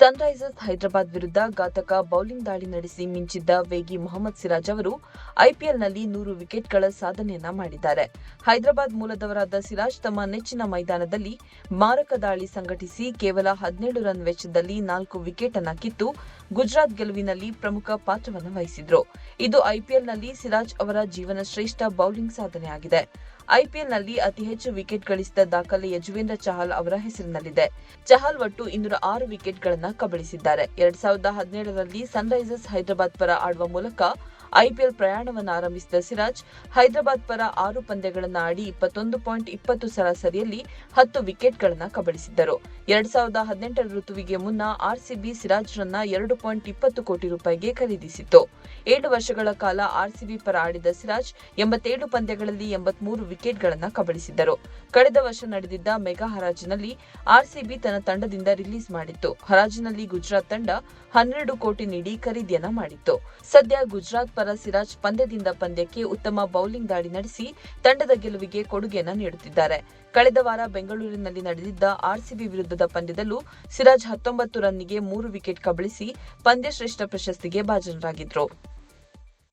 Sunrisers Hyderabad ವಿರುದ್ಧ ಘಾತಕ bowling ದಾಳಿ ನಡೆಸಿ ಮಿಂಚಿದ್ದ ವೇಗಿ ಮೊಹಮ್ಮದ್ ಸಿರಾಜ್ ಅವರು ಐಪಿಎಲ್ನಲ್ಲಿ 100 ವಿಕೆಟ್ಗಳ ಸಾಧನೆಯನ್ನ ಮಾಡಿದ್ದಾರೆ. ಹೈದರಾಬಾದ್ ಮೂಲದವರಾದ ಸಿರಾಜ್ ತಮ್ಮ ನೆಚ್ಚಿನ ಮೈದಾನದಲ್ಲಿ ಮಾರಕ ದಾಳಿ ಸಂಘಟಿಸಿ ಕೇವಲ 17 ರನ್ ವೆಚ್ಚದಲ್ಲಿ 4 ವಿಕೆಟ್ ಅನ್ನ ಕಿತ್ತು ಗುಜರಾತ್ ಗೆಲುವಿನಲ್ಲಿ ಪ್ರಮುಖ ಪಾತ್ರವನ್ನು ವಹಿಸಿದ್ರು. ಇದು ಐಪಿಎಲ್ನಲ್ಲಿ ಸಿರಾಜ್ ಅವರ ಜೀವನ ಶ್ರೇಷ್ಠ ಬೌಲಿಂಗ್ ಸಾಧನೆಯಾಗಿದೆ. ಐಪಿಎಲ್ನಲ್ಲಿ ಅತಿ ಹೆಚ್ಚು ವಿಕೆಟ್ ಗಳಿಸಿದ ದಾಖಲೆ ಯಜುವೇಂದ್ರ ಚಹಲ್ ಅವರ ಹೆಸರಿನಲ್ಲಿದೆ. ಚಹಲ್ ಒಟ್ಟು 206 ವಿಕೆಟ್ಗಳನ್ನು ಕಬಳಿಸಿದ್ದಾರೆ. 2017ರಲ್ಲಿ ಸನ್ರೈಸರ್ಸ್ ಹೈದರಾಬಾದ್ ಪರ ಆಡುವ ಮೂಲಕ ಐಪಿಎಲ್ ಪ್ರಯಾಣವನ್ನು ಆರಂಭಿಸಿದ ಸಿರಾಜ್ ಹೈದರಾಬಾದ್ ಪರ 6 ಪಂದ್ಯಗಳನ್ನು ಆಡಿ 21.20 ಸರಾಸರಿಯಲ್ಲಿ 10 ವಿಕೆಟ್ಗಳನ್ನು ಕಬಳಿಸಿದ್ದರು. 2018ರ ಋತುವಿಗೆ ಮುನ್ನ ಆರ್ಸಿಬಿ ಸಿರಾಜ್ರನ್ನ 2.20 ಕೋಟಿ ರೂಪಾಯಿಗೆ ಖರೀದಿಸಿತ್ತು. 7 ವರ್ಷಗಳ ಕಾಲ ಆರ್ಸಿಬಿ ಪರ ಆಡಿದ ಸಿರಾಜ್ 87 ಪಂದ್ಯಗಳಲ್ಲಿ 83 ವಿಕೆಟ್ಗಳನ್ನು ಕಬಳಿಸಿದ್ದರು. ಕಳೆದ ವರ್ಷ ನಡೆದಿದ್ದ ಮೆಗಾ ಹರಾಜಿನಲ್ಲಿ ಆರ್ಸಿಬಿ ತನ್ನ ತಂಡದಿಂದ ರಿಲೀಸ್ ಮಾಡಿತ್ತು. ಹರಾಜಿನಲ್ಲಿ ಗುಜರಾತ್ ತಂಡ 12 ಕೋಟಿ ನೀಡಿ ಖರೀದಿಯನ್ನ ಮಾಡಿತ್ತು. ಸದ್ಯ ಗುಜರಾತ್ ಪರ ಸಿರಾಜ್ ಪಂದ್ಯದಿಂದ ಪಂದ್ಯಕ್ಕೆ ಉತ್ತಮ ಬೌಲಿಂಗ್ ದಾಳಿ ನಡೆಸಿ ತಂಡದ ಗೆಲುವಿಗೆ ಕೊಡುಗೆಯನ್ನ ನೀಡುತ್ತಿದ್ದಾರೆ. ಕಳೆದ ವಾರ ಬೆಂಗಳೂರಿನಲ್ಲಿ ನಡೆದಿದ್ದ ಆರ್ಸಿಬಿ ವಿರುದ್ಧದ ಪಂದ್ಯದಲ್ಲೂ ಸಿರಾಜ್ 19 ರನ್ನಿಗೆ 3 ವಿಕೆಟ್ ಕಬಳಿಸಿ ಪಂದ್ಯಶ್ರೇಷ್ಠ ಪ್ರಶಸ್ತಿಗೆ ಭಾಜನರಾಗಿದ್ರು.